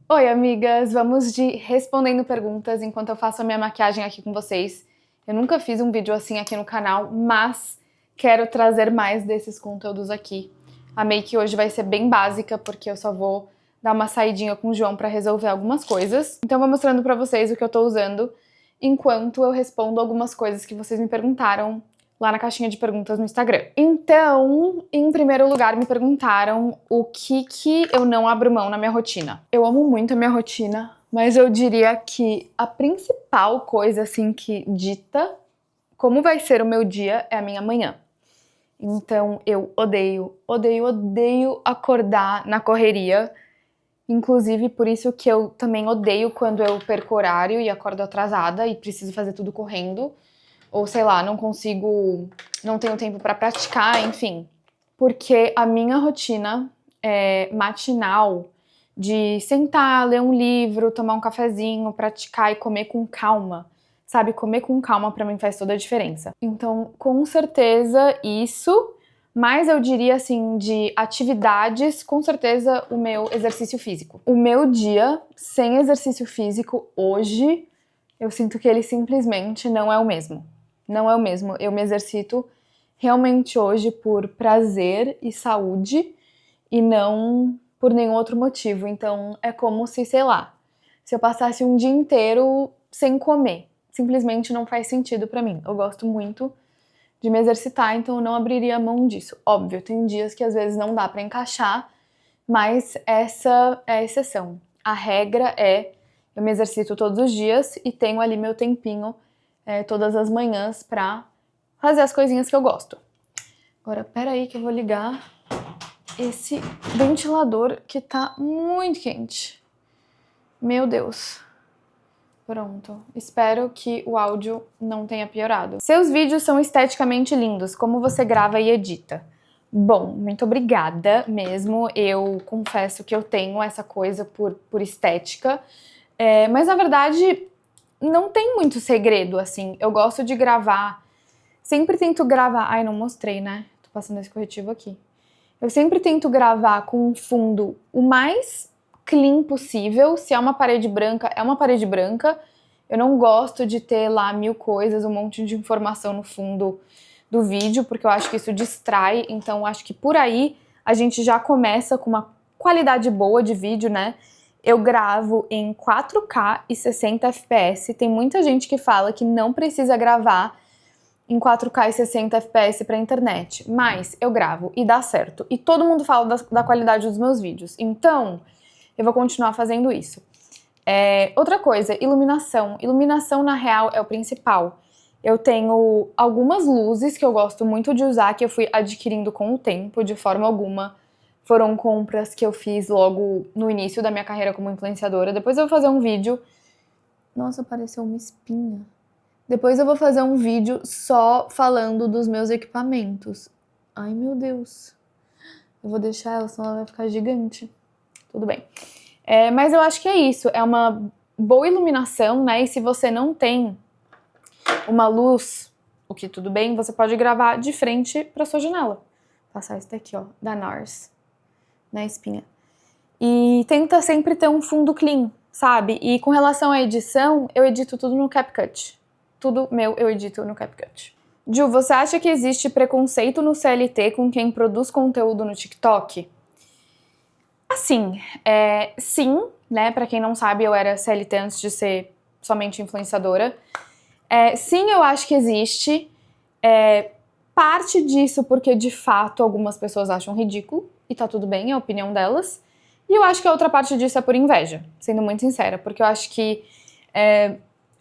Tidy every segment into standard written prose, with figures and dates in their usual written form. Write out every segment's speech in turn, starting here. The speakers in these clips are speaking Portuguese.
Oi, amigas! Vamos de respondendo perguntas enquanto eu faço a minha maquiagem aqui com vocês. Eu nunca fiz um vídeo assim aqui no canal, mas quero trazer mais desses conteúdos aqui. A make hoje vai ser bem básica, porque eu só vou dar uma saidinha com o João pra resolver algumas coisas. Então eu vou mostrando pra vocês o que eu tô usando, enquanto eu respondo algumas coisas que vocês me perguntaram lá na caixinha de perguntas no Instagram. Então, em primeiro lugar, me perguntaram o que eu não abro mão na minha rotina. Eu amo muito a minha rotina, mas eu diria que a principal coisa, assim, que dita como vai ser o meu dia é a minha manhã. Então, eu odeio acordar na correria. Inclusive, por isso que eu também odeio quando eu perco horário e acordo atrasada e preciso fazer tudo correndo. Ou sei lá, não tenho tempo pra praticar, enfim. Porque a minha rotina matinal de sentar, ler um livro, tomar um cafezinho, praticar e comer com calma, sabe? Comer com calma pra mim faz toda a diferença. Então, com certeza isso, mas eu diria assim, de atividades, com certeza o meu exercício físico. O meu dia sem exercício físico hoje, eu sinto que ele simplesmente não é o mesmo. Não é o mesmo. Eu me exercito realmente hoje por prazer e saúde e não por nenhum outro motivo. Então é como se, sei lá, se eu passasse um dia inteiro sem comer. Simplesmente não faz sentido pra mim. Eu gosto muito de me exercitar, então eu não abriria mão disso. Óbvio, tem dias que às vezes não dá pra encaixar, mas essa é a exceção. A regra é eu me exercito todos os dias e tenho ali meu tempinho todas as manhãs pra fazer as coisinhas que eu gosto. Agora, peraí que eu vou ligar esse ventilador que tá muito quente. Meu Deus. Pronto. Espero que o áudio não tenha piorado. Seus vídeos são esteticamente lindos. Como você grava e edita? Bom, muito obrigada mesmo. Eu confesso que eu tenho essa coisa por estética. Mas na verdade, não tem muito segredo, assim. Eu gosto de gravar. Sempre tento gravar. Ai, não mostrei, né? Tô passando esse corretivo aqui. Eu sempre tento gravar com um fundo o mais clean possível. Se é uma parede branca, é uma parede branca. Eu não gosto de ter lá 1000 coisas, um monte de informação no fundo do vídeo, porque eu acho que isso distrai. Então, acho que por aí a gente já começa com uma qualidade boa de vídeo, né? Eu gravo em 4K e 60 FPS. Tem muita gente que fala que não precisa gravar em 4K e 60 FPS pra internet, mas eu gravo e dá certo. E todo mundo fala da qualidade dos meus vídeos, então eu vou continuar fazendo isso. Outra coisa, iluminação. Iluminação, na real, é o principal. Eu tenho algumas luzes que eu gosto muito de usar, que eu fui adquirindo com o tempo, de forma alguma. Foram compras que eu fiz logo no início da minha carreira como influenciadora. Depois eu vou fazer um vídeo... Nossa, apareceu uma espinha. Depois eu vou fazer um vídeo só falando dos meus equipamentos. Ai, meu Deus. Eu vou deixar ela, senão ela vai ficar gigante. Tudo bem. Mas eu acho que é isso. É uma boa iluminação, né? E se você não tem uma luz, o que tudo bem, você pode gravar de frente pra sua janela. Vou passar esse daqui, ó, da NARS, na espinha. E tenta sempre ter um fundo clean, sabe? E com relação à edição, eu edito tudo no CapCut. Tudo meu eu edito no CapCut. Ju, você acha que existe preconceito no CLT com quem produz conteúdo no TikTok? Assim, sim, né? Pra quem não sabe, eu era CLT antes de ser somente influenciadora. Sim, eu acho que existe. Parte disso porque, de fato, algumas pessoas acham ridículo, e tá tudo bem, é a opinião delas. E eu acho que a outra parte disso é por inveja, sendo muito sincera, porque eu acho que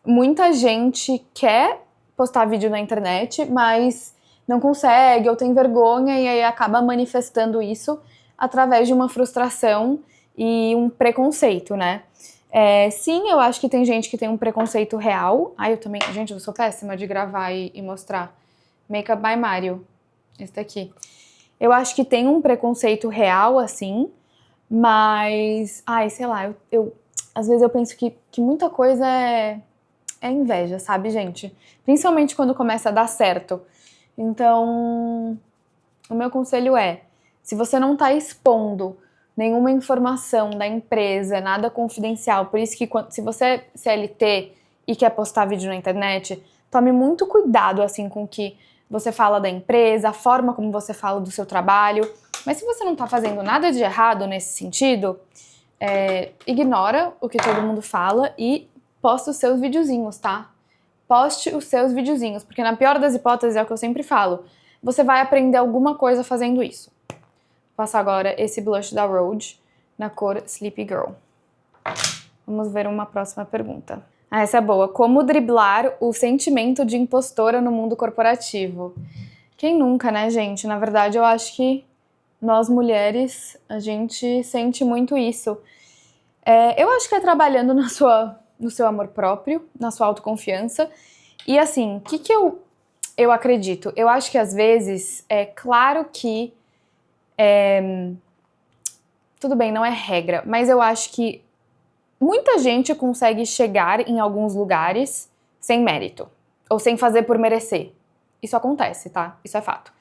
muita gente quer postar vídeo na internet, mas não consegue ou tem vergonha e aí acaba manifestando isso através de uma frustração e um preconceito, né? Sim, eu acho que tem gente que tem um preconceito real. Eu também... Gente, eu sou péssima de gravar e mostrar. Makeup by Mario. Esse daqui. Eu acho que tem um preconceito real, assim, mas... sei lá, às vezes eu penso que muita coisa é inveja, sabe, gente? Principalmente quando começa a dar certo. Então, o meu conselho é, se você não tá expondo nenhuma informação da empresa, nada confidencial. Por isso que se você é CLT e quer postar vídeo na internet, tome muito cuidado assim com o que você fala da empresa, a forma como você fala do seu trabalho. Mas se você não tá fazendo nada de errado nesse sentido, ignora o que todo mundo fala e posta os seus videozinhos, tá? Poste os seus videozinhos, porque na pior das hipóteses, é o que eu sempre falo, você vai aprender alguma coisa fazendo isso. Vou passar agora esse blush da Rhode na cor Sleepy Girl. Vamos ver uma próxima pergunta. Essa é boa. Como driblar o sentimento de impostora no mundo corporativo? Quem nunca, né, gente? Na verdade, eu acho que nós mulheres, a gente sente muito isso. Eu acho que é trabalhando no seu amor próprio, na sua autoconfiança. E assim, o que eu acredito? Eu acho que às vezes, é claro que... tudo bem, não é regra, mas eu acho que muita gente consegue chegar em alguns lugares sem mérito, ou sem fazer por merecer. Isso acontece, tá? Isso é fato.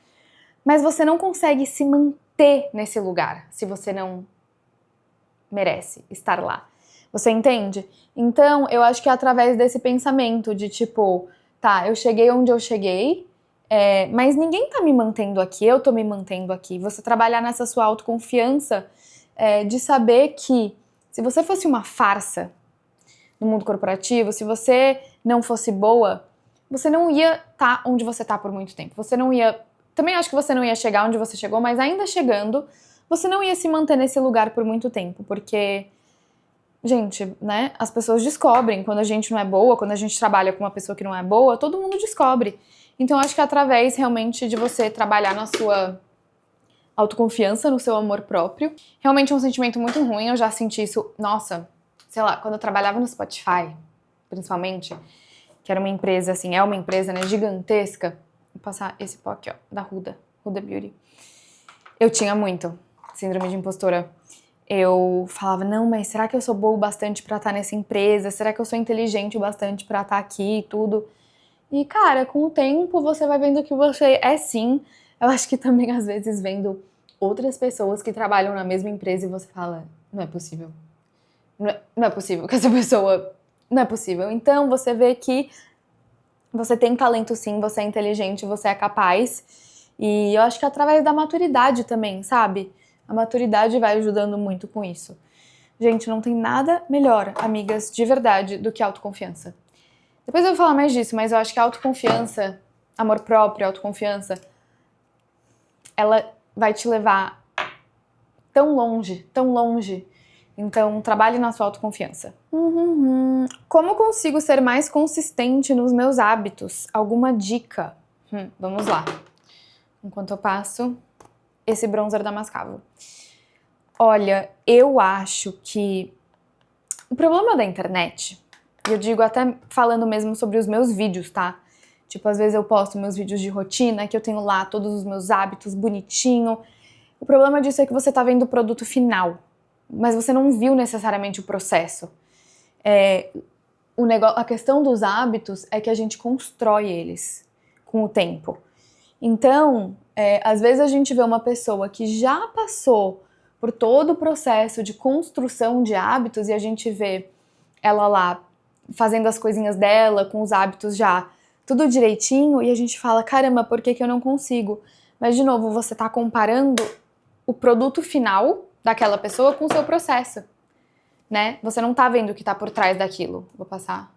Mas você não consegue se manter nesse lugar se você não merece estar lá. Você entende? Então, eu acho que é através desse pensamento de tipo, tá, eu cheguei onde eu cheguei, mas ninguém tá me mantendo aqui, eu tô me mantendo aqui. Você trabalhar nessa sua autoconfiança de saber que se você fosse uma farsa no mundo corporativo, se você não fosse boa, você não ia estar onde você tá por muito tempo. Você não ia... Também acho que você não ia chegar onde você chegou, mas ainda chegando, você não ia se manter nesse lugar por muito tempo, porque, gente, né, as pessoas descobrem quando a gente não é boa, quando a gente trabalha com uma pessoa que não é boa, todo mundo descobre. Então, acho que é através realmente de você trabalhar na sua autoconfiança, no seu amor próprio. Realmente é um sentimento muito ruim, eu já senti isso, nossa, sei lá, quando eu trabalhava no Spotify, principalmente, que era uma empresa, assim, é uma empresa, né, gigantesca. Vou passar esse pó aqui, ó, da Huda Beauty. Eu tinha muito síndrome de impostora. Eu falava, não, mas será que eu sou boa o bastante pra estar nessa empresa? Será que eu sou inteligente o bastante pra estar aqui e tudo? E, cara, com o tempo você vai vendo que você é sim. Eu acho que também, às vezes, vendo outras pessoas que trabalham na mesma empresa e você fala, não é possível. Não é possível que essa pessoa... Não é possível. Então, você vê que você tem talento sim, você é inteligente, você é capaz. E eu acho que através da maturidade também, sabe? A maturidade vai ajudando muito com isso. Gente, não tem nada melhor, amigas, de verdade, do que autoconfiança. Depois eu vou falar mais disso, mas eu acho que a autoconfiança, amor próprio, autoconfiança, ela vai te levar tão longe, tão longe. Então, trabalhe na sua autoconfiança. Como consigo ser mais consistente nos meus hábitos? Alguma dica? Vamos lá. Enquanto eu passo esse bronzer da Mascavo. Olha, eu acho que o problema da internet, eu digo até falando mesmo sobre os meus vídeos, tá? Tipo, às vezes eu posto meus vídeos de rotina, que eu tenho lá todos os meus hábitos bonitinho. O problema disso é que você tá vendo o produto final, mas você não viu necessariamente o processo. A questão dos hábitos é que a gente constrói eles com o tempo. Então, às vezes a gente vê uma pessoa que já passou por todo o processo de construção de hábitos e a gente vê ela lá fazendo as coisinhas dela, com os hábitos já tudo direitinho, e a gente fala, caramba, por que eu não consigo? Mas, de novo, você tá comparando o produto final daquela pessoa com o seu processo, né? Você não tá vendo o que tá por trás daquilo. Vou passar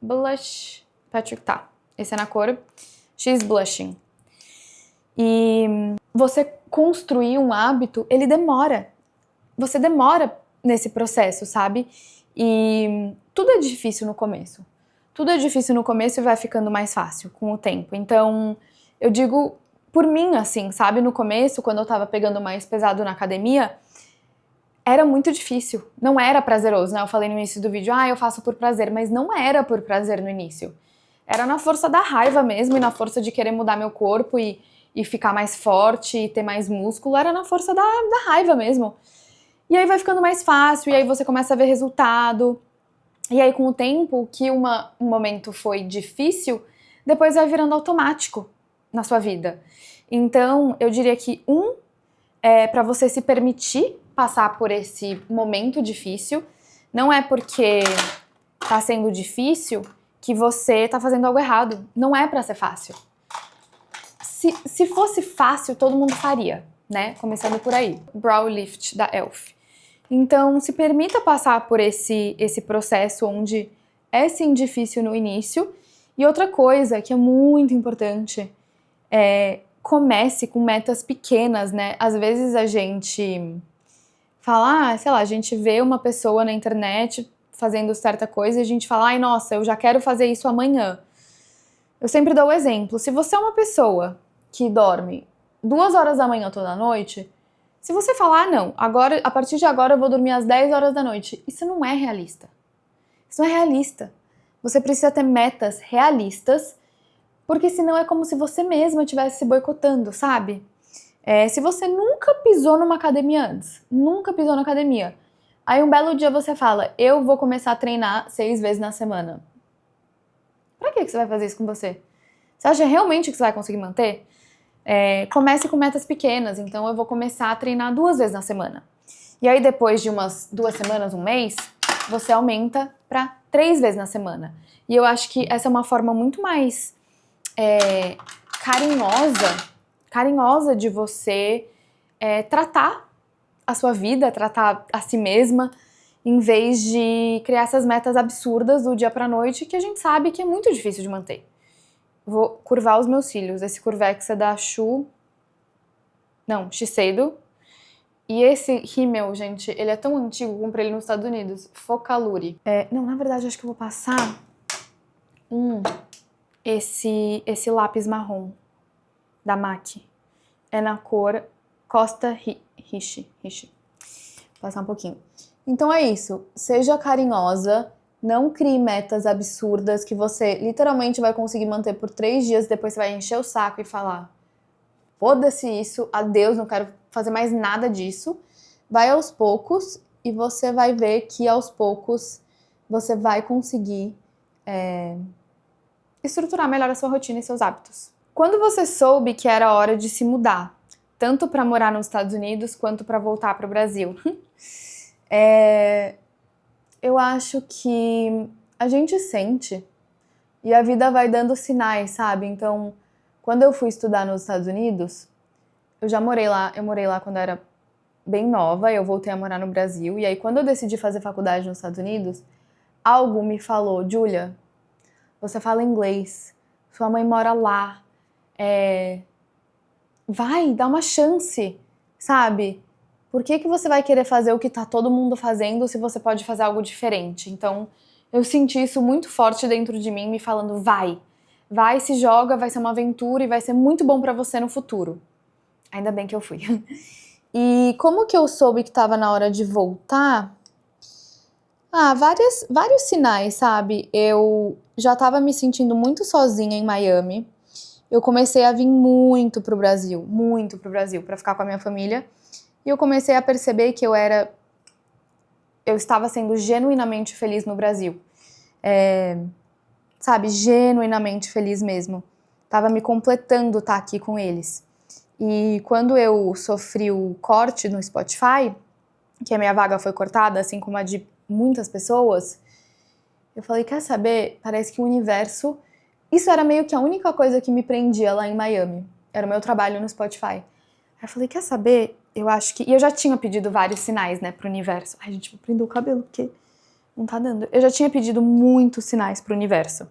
blush Patrick Tá. Esse é na cor She's Blushing. E você construir um hábito, ele demora. Você demora nesse processo, sabe? E tudo é difícil no começo. Tudo é difícil no começo e vai ficando mais fácil com o tempo. Então, eu digo por mim, assim, sabe? No começo, quando eu tava pegando mais pesado na academia, era muito difícil. Não era prazeroso, né? Eu falei no início do vídeo, eu faço por prazer, mas não era por prazer no início. Era na força da raiva mesmo e na força de querer mudar meu corpo e ficar mais forte e ter mais músculo. Era na força da raiva mesmo. E aí vai ficando mais fácil, e aí você começa a ver resultado. E aí, com o tempo, que um momento foi difícil, depois vai virando automático na sua vida. Então, eu diria que é para você se permitir passar por esse momento difícil, não é porque tá sendo difícil que você tá fazendo algo errado. Não é pra ser fácil. Se fosse fácil, todo mundo faria, né? Começando por aí. Brow Lift da Elf. Então, se permita passar por esse processo onde é sim difícil no início. E outra coisa que é muito importante é comece com metas pequenas, né? Às vezes a gente fala, sei lá, a gente vê uma pessoa na internet fazendo certa coisa e a gente fala, ai, nossa, eu já quero fazer isso amanhã. Eu sempre dou o exemplo, se você é uma pessoa que dorme 2 horas da manhã toda noite, se você falar, não, agora, a partir de agora eu vou dormir às 10 horas da noite, isso não é realista. Isso não é realista. Você precisa ter metas realistas, porque senão é como se você mesma estivesse se boicotando, sabe? Se você nunca pisou numa academia antes, nunca pisou na academia, aí um belo dia você fala, eu vou começar a treinar 6 vezes na semana. Pra que você vai fazer isso com você? Você acha realmente que você vai conseguir manter? Comece com metas pequenas, então eu vou começar a treinar 2 vezes na semana. E aí depois de umas 2 semanas, um mês, você aumenta para 3 vezes na semana. E eu acho que essa é uma forma muito mais carinhosa de você tratar a sua vida, tratar a si mesma, em vez de criar essas metas absurdas do dia pra noite, que a gente sabe que é muito difícil de manter. Vou curvar os meus cílios. Esse Curvex é da Shiseido. E esse rímel, gente, ele é tão antigo, eu comprei ele nos Estados Unidos. Focaluri. Na verdade, acho que eu vou passar esse lápis marrom da MAC. É na cor Costa Riche. Vou passar um pouquinho. Então é isso. Seja carinhosa. Não crie metas absurdas que você literalmente vai conseguir manter por 3 dias, depois você vai encher o saco e falar foda-se isso, adeus, não quero fazer mais nada disso. Vai aos poucos e você vai ver que aos poucos você vai conseguir estruturar melhor a sua rotina e seus hábitos. Quando você soube que era hora de se mudar, tanto para morar nos Estados Unidos quanto para voltar para o Brasil? Eu acho que a gente sente e a vida vai dando sinais, sabe? Então, quando eu fui estudar nos Estados Unidos, eu morei lá quando eu era bem nova, eu voltei a morar no Brasil, e aí quando eu decidi fazer faculdade nos Estados Unidos, algo me falou, Julia, você fala inglês, sua mãe mora lá, vai, dá uma chance, sabe? Por que você vai querer fazer o que tá todo mundo fazendo se você pode fazer algo diferente? Então, eu senti isso muito forte dentro de mim, me falando, vai, se joga, vai ser uma aventura e vai ser muito bom pra você no futuro. Ainda bem que eu fui. E como que eu soube que tava na hora de voltar? Vários sinais, sabe? Eu já tava me sentindo muito sozinha em Miami. Eu comecei a vir muito pro Brasil pra ficar com a minha família. E eu comecei a perceber que eu estava sendo genuinamente feliz no Brasil. Sabe, genuinamente feliz mesmo. Tava me completando estar aqui com eles. E quando eu sofri o corte no Spotify, que a minha vaga foi cortada, assim como a de muitas pessoas, eu falei, quer saber? Parece que o universo... Isso era meio que a única coisa que me prendia lá em Miami. Era o meu trabalho no Spotify. Aí eu falei, quer saber? Eu acho que... E eu já tinha pedido vários sinais, né, pro universo. Ai, gente, vou prender o cabelo, porque não tá dando. Eu já tinha pedido muitos sinais pro universo.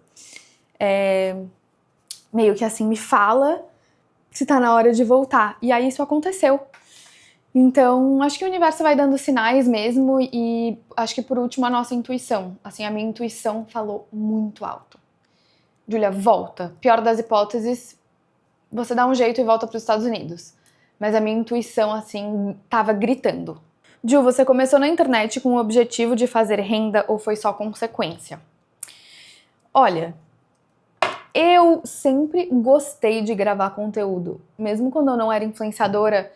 Meio que assim, me fala se tá na hora de voltar. E aí isso aconteceu. Então, acho que o universo vai dando sinais mesmo e acho que por último a nossa intuição. Assim, a minha intuição falou muito alto. Julia, volta. Pior das hipóteses, você dá um jeito e volta para os Estados Unidos. Mas a minha intuição, assim, tava gritando. Ju, você começou na internet com o objetivo de fazer renda ou foi só consequência? Olha, eu sempre gostei de gravar conteúdo. Mesmo quando eu não era influenciadora,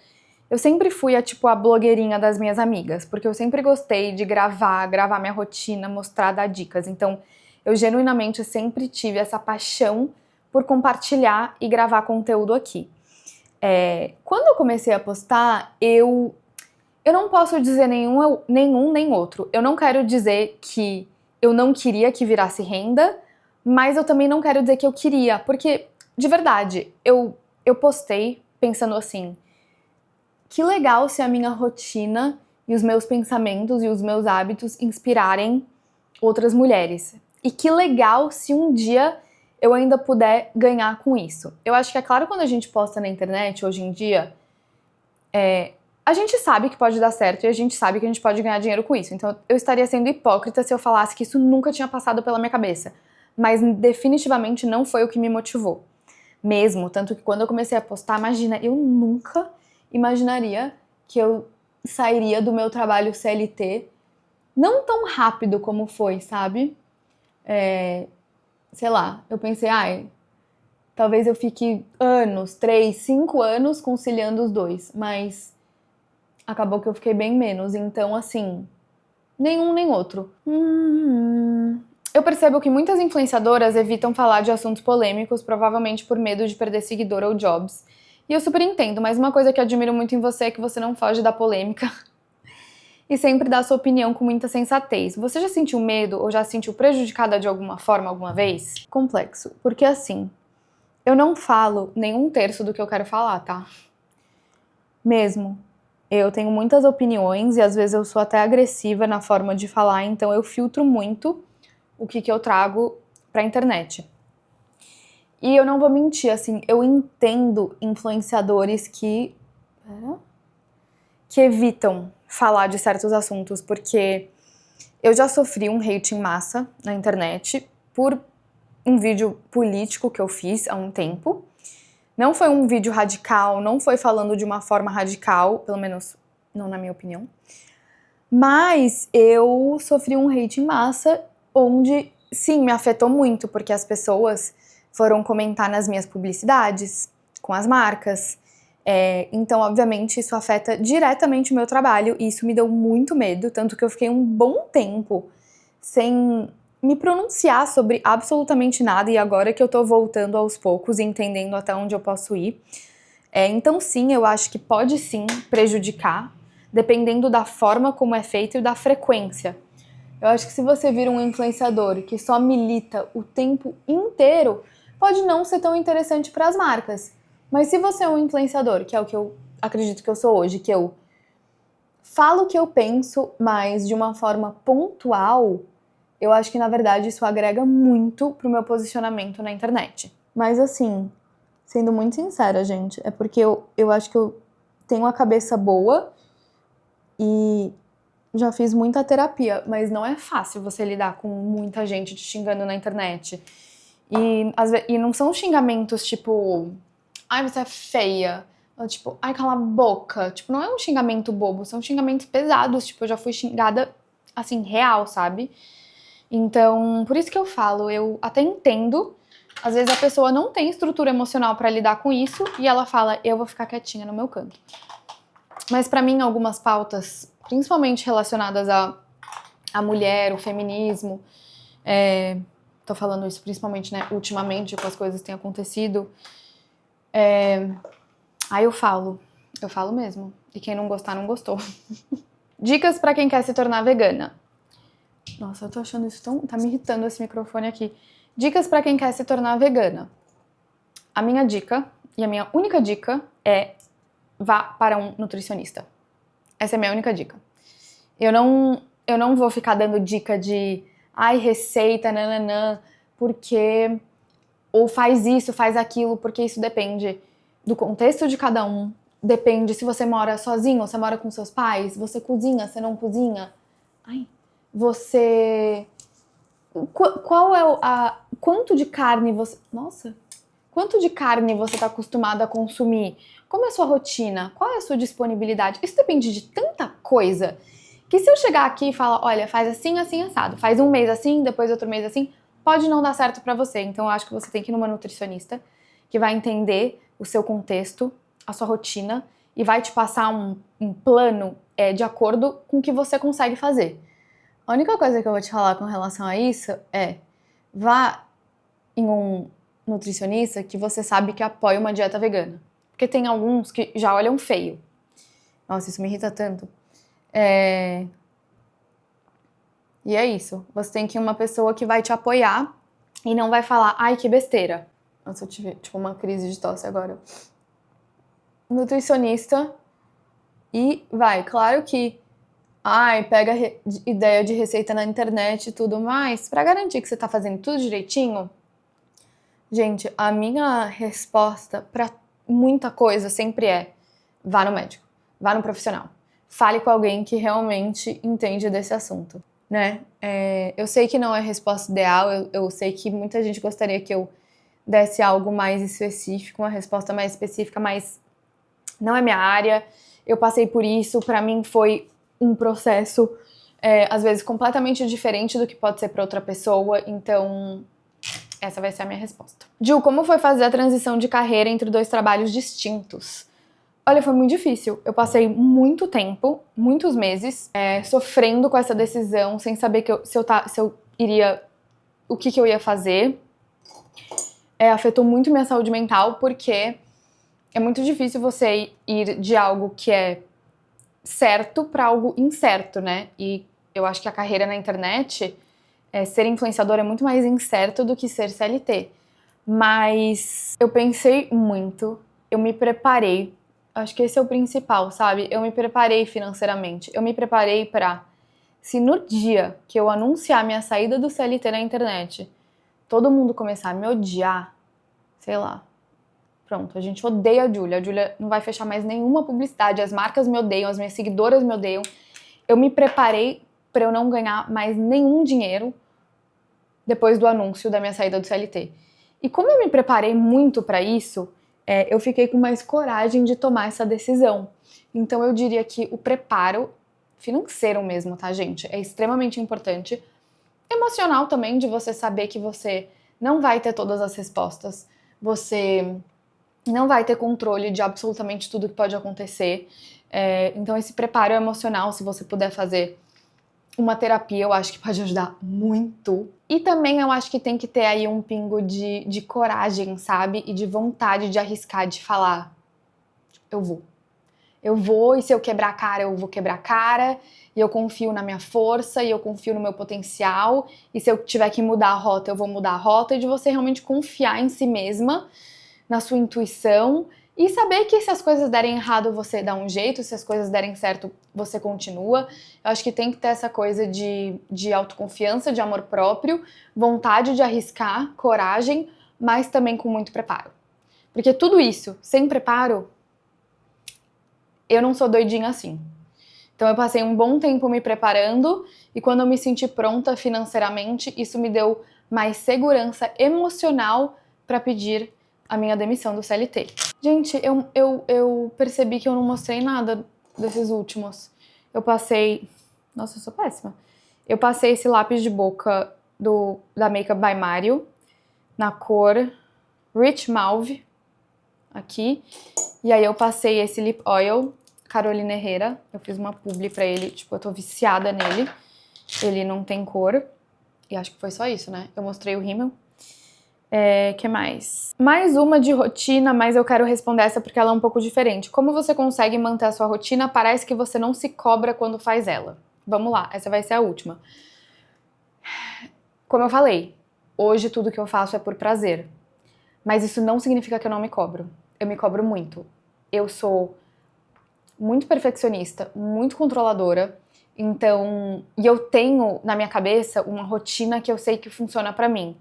eu sempre fui a blogueirinha das minhas amigas, porque eu sempre gostei de gravar minha rotina, mostrar, dar dicas. Então, eu genuinamente sempre tive essa paixão por compartilhar e gravar conteúdo aqui. Quando eu comecei a postar, eu Eu não posso dizer nenhum nem outro. Eu não quero dizer que eu não queria que virasse renda, mas eu também não quero dizer que eu queria, porque, de verdade, eu postei pensando assim, que legal se a minha rotina e os meus pensamentos e os meus hábitos inspirarem outras mulheres. E que legal se um dia eu ainda puder ganhar com isso. Eu acho que é claro quando a gente posta na internet, hoje em dia, a gente sabe que pode dar certo e a gente sabe que a gente pode ganhar dinheiro com isso. Então eu estaria sendo hipócrita se eu falasse que isso nunca tinha passado pela minha cabeça. Mas definitivamente não foi o que me motivou. Mesmo, tanto que quando eu comecei a postar, imagina, eu nunca imaginaria que eu sairia do meu trabalho CLT não tão rápido como foi, sabe? Sei lá, eu pensei, talvez eu fique anos, 3, 5 anos conciliando os dois, mas acabou que eu fiquei bem menos, então assim, nenhum nem outro. Eu percebo que muitas influenciadoras evitam falar de assuntos polêmicos, provavelmente por medo de perder seguidor ou jobs. E eu super entendo, mas uma coisa que eu admiro muito em você é que você não foge da polêmica e sempre dá sua opinião com muita sensatez. Você já sentiu medo ou já se sentiu prejudicada de alguma forma alguma vez? Complexo, porque assim, eu não falo nem um terço do que eu quero falar, tá? Mesmo. Eu tenho muitas opiniões e às vezes eu sou até agressiva na forma de falar, então eu filtro muito o que eu trago pra internet. E eu não vou mentir, assim, eu entendo influenciadores que evitam falar de certos assuntos, porque eu já sofri um hate em massa na internet por um vídeo político que eu fiz há um tempo. Não foi um vídeo radical, não foi falando de uma forma radical, pelo menos não na minha opinião. Mas eu sofri um hate em massa, onde, sim, me afetou muito, porque as pessoas foram comentar nas minhas publicidades, com as marcas. Então, obviamente, isso afeta diretamente o meu trabalho, e isso me deu muito medo, tanto que eu fiquei um bom tempo sem me pronunciar sobre absolutamente nada, e agora que eu tô voltando aos poucos e entendendo até onde eu posso ir. Então sim, eu acho que pode sim prejudicar, dependendo da forma como é feito e da frequência. Eu acho que se você vir um influenciador que só milita o tempo inteiro, pode não ser tão interessante para as marcas. Mas se você é um influenciador, que é o que eu acredito que eu sou hoje, que eu falo o que eu penso, mas de uma forma pontual, eu acho que, na verdade, isso agrega muito pro meu posicionamento na internet. Mas, assim, sendo muito sincera, gente, é porque eu acho que eu tenho a cabeça boa e já fiz muita terapia, mas não é fácil você lidar com muita gente te xingando na internet. E não são xingamentos tipo, ai, você é feia. Ou, tipo, ai, cala a boca. Tipo, não é um xingamento bobo, são xingamentos pesados. Tipo, eu já fui xingada, assim, real, sabe? Então, por isso que eu falo, eu até entendo. Às vezes a pessoa não tem estrutura emocional pra lidar com isso e ela fala, eu vou ficar quietinha no meu canto. Mas pra mim, algumas pautas, principalmente relacionadas à mulher, o feminismo, tô falando isso principalmente, né, ultimamente, com as coisas que têm acontecido, aí eu falo mesmo. E quem não gostar, não gostou. Dicas pra quem quer se tornar vegana. Nossa, eu tô achando isso tão... tá me irritando esse microfone aqui. Dicas pra quem quer se tornar vegana. A minha dica, e a minha única dica, é vá para um nutricionista. Essa é a minha única dica. Eu não vou ficar dando dica de receita, nananã, porque... ou faz isso, faz aquilo, porque isso depende do contexto de cada um. Depende se você mora sozinho ou você mora com seus pais, você cozinha, você não cozinha. Você... Qual é quanto de carne você... Nossa! Quanto de carne você está acostumado a consumir? Como é a sua rotina? Qual é a sua disponibilidade? Isso depende de tanta coisa que se eu chegar aqui e falar, olha, faz assim, assim, assado, faz um mês assim, depois outro mês assim, pode não dar certo pra você. Então eu acho que você tem que ir numa nutricionista que vai entender o seu contexto, a sua rotina e vai te passar um plano de acordo com o que você consegue fazer. A única coisa que eu vou te falar com relação a isso é vá em um nutricionista que você sabe que apoia uma dieta vegana. Porque tem alguns que já olham feio. Nossa, isso me irrita tanto. E é isso. Você tem que ir uma pessoa que vai te apoiar e não vai falar, ai, que besteira. Nossa, eu tive, tipo, uma crise de tosse agora. Nutricionista e vai. Claro que, ai, pega ideia de receita na internet e tudo mais, pra garantir que você tá fazendo tudo direitinho. Gente, a minha resposta pra muita coisa sempre é: vá no médico, vá no profissional. Fale com alguém que realmente entende desse assunto, né? Eu sei que não é a resposta ideal, eu sei que muita gente gostaria que eu desse algo mais específico, uma resposta mais específica, mas não é minha área. Eu passei por isso, pra mim foi um processo, às vezes, completamente diferente do que pode ser pra outra pessoa, então essa vai ser a minha resposta. Ju, como foi fazer a transição de carreira entre dois trabalhos distintos? Olha, foi muito difícil. Eu passei muito tempo, muitos meses, sofrendo com essa decisão, sem saber se eu iria, o que eu ia fazer. Afetou muito minha saúde mental, porque é muito difícil você ir de algo que é certo para algo incerto, né? E eu acho que a carreira na internet, ser influenciador é muito mais incerto do que ser CLT. Mas eu pensei muito, eu me preparei. Acho que esse é o principal, sabe? Eu me preparei financeiramente. Eu me preparei pra, se no dia que eu anunciar minha saída do CLT na internet, todo mundo começar a me odiar, sei lá, pronto, a gente odeia a Julia. A Julia não vai fechar mais nenhuma publicidade, as marcas me odeiam, as minhas seguidoras me odeiam. Eu me preparei pra eu não ganhar mais nenhum dinheiro depois do anúncio da minha saída do CLT. E como eu me preparei muito pra isso, eu fiquei com mais coragem de tomar essa decisão. Então eu diria que o preparo financeiro mesmo, tá, gente? É extremamente importante. Emocional também, de você saber que você não vai ter todas as respostas, você não vai ter controle de absolutamente tudo que pode acontecer. Então esse preparo emocional, se você puder fazer uma terapia, eu acho que pode ajudar muito. E também eu acho que tem que ter aí um pingo de coragem, sabe? E de vontade de arriscar, de falar, eu vou. Eu vou, e se eu quebrar a cara, eu vou quebrar a cara, e eu confio na minha força, e eu confio no meu potencial, e se eu tiver que mudar a rota, eu vou mudar a rota, e de você realmente confiar em si mesma, na sua intuição, e saber que se as coisas derem errado, você dá um jeito, se as coisas derem certo, você continua. Eu acho que tem que ter essa coisa de autoconfiança, de amor próprio, vontade de arriscar, coragem, mas também com muito preparo. Porque tudo isso, sem preparo, eu não sou doidinha assim. Então eu passei um bom tempo me preparando e quando eu me senti pronta financeiramente, isso me deu mais segurança emocional para pedir a minha demissão do CLT. Gente, eu percebi que eu não mostrei nada desses últimos. Eu passei... Nossa, eu sou péssima. Eu passei esse lápis de boca da Makeup by Mario na cor Rich Mauve, aqui. E aí eu passei esse Lip Oil Carolina Herrera. Eu fiz uma publi pra ele, tipo, eu tô viciada nele. Ele não tem cor. E acho que foi só isso, né? Eu mostrei o rímel. Que mais? Mais uma de rotina, mas eu quero responder essa porque ela é um pouco diferente. Como você consegue manter a sua rotina? Parece que você não se cobra quando faz ela. Vamos lá, essa vai ser a última. Como eu falei, hoje tudo que eu faço é por prazer. Mas isso não significa que eu não me cobro. Eu me cobro muito. Eu sou muito perfeccionista, muito controladora. Então, e eu tenho na minha cabeça uma rotina que eu sei que funciona pra mim.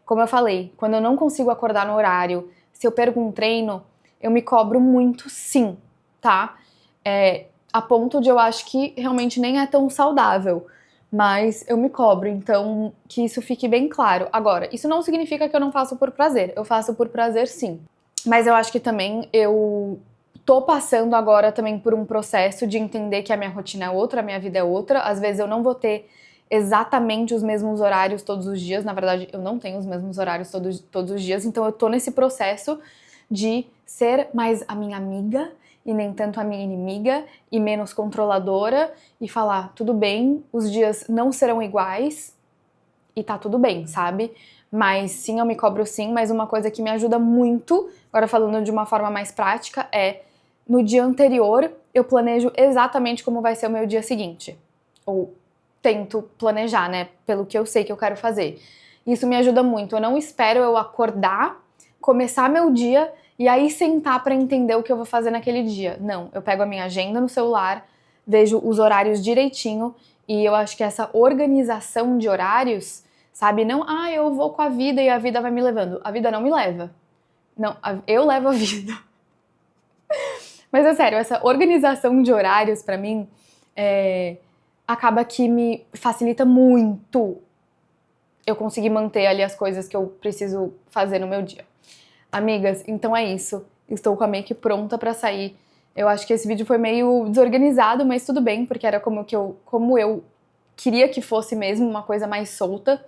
Como eu falei, quando eu não consigo acordar no horário, se eu perco um treino, eu me cobro muito sim, tá? A ponto de eu acho que realmente nem é tão saudável, mas eu me cobro, então que isso fique bem claro. Agora, isso não significa que eu não faço por prazer, eu faço por prazer sim. Mas eu acho que também eu tô passando agora também por um processo de entender que a minha rotina é outra, a minha vida é outra. Às vezes eu não vou ter exatamente os mesmos horários todos os dias. Na verdade, eu não tenho os mesmos horários todos os dias. Então eu tô nesse processo de ser mais a minha amiga e nem tanto a minha inimiga e menos controladora e falar, tudo bem, os dias não serão iguais e tá tudo bem, sabe? Mas sim, eu me cobro sim, mas uma coisa que me ajuda muito, agora falando de uma forma mais prática, é no dia anterior eu planejo exatamente como vai ser o meu dia seguinte. Ou tento planejar, né, pelo que eu sei que eu quero fazer. Isso me ajuda muito. Eu não espero eu acordar, começar meu dia e aí sentar para entender o que eu vou fazer naquele dia. Não, eu pego a minha agenda no celular, vejo os horários direitinho e eu acho que essa organização de horários, sabe, não, eu vou com a vida e a vida vai me levando. A vida não me leva. Não, eu levo a vida. Mas é sério, essa organização de horários pra mim acaba que me facilita muito eu conseguir manter ali as coisas que eu preciso fazer no meu dia. Amigas, então é isso. Estou com a make pronta pra sair. Eu acho que esse vídeo foi meio desorganizado, mas tudo bem, porque era como eu queria que fosse mesmo, uma coisa mais solta.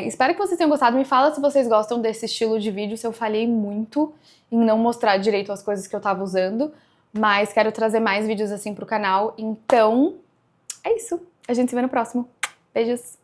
Espero que vocês tenham gostado. Me fala se vocês gostam desse estilo de vídeo, se eu falhei muito em não mostrar direito as coisas que eu tava usando. Mas quero trazer mais vídeos assim pro canal. Então, é isso. A gente se vê no próximo. Beijos!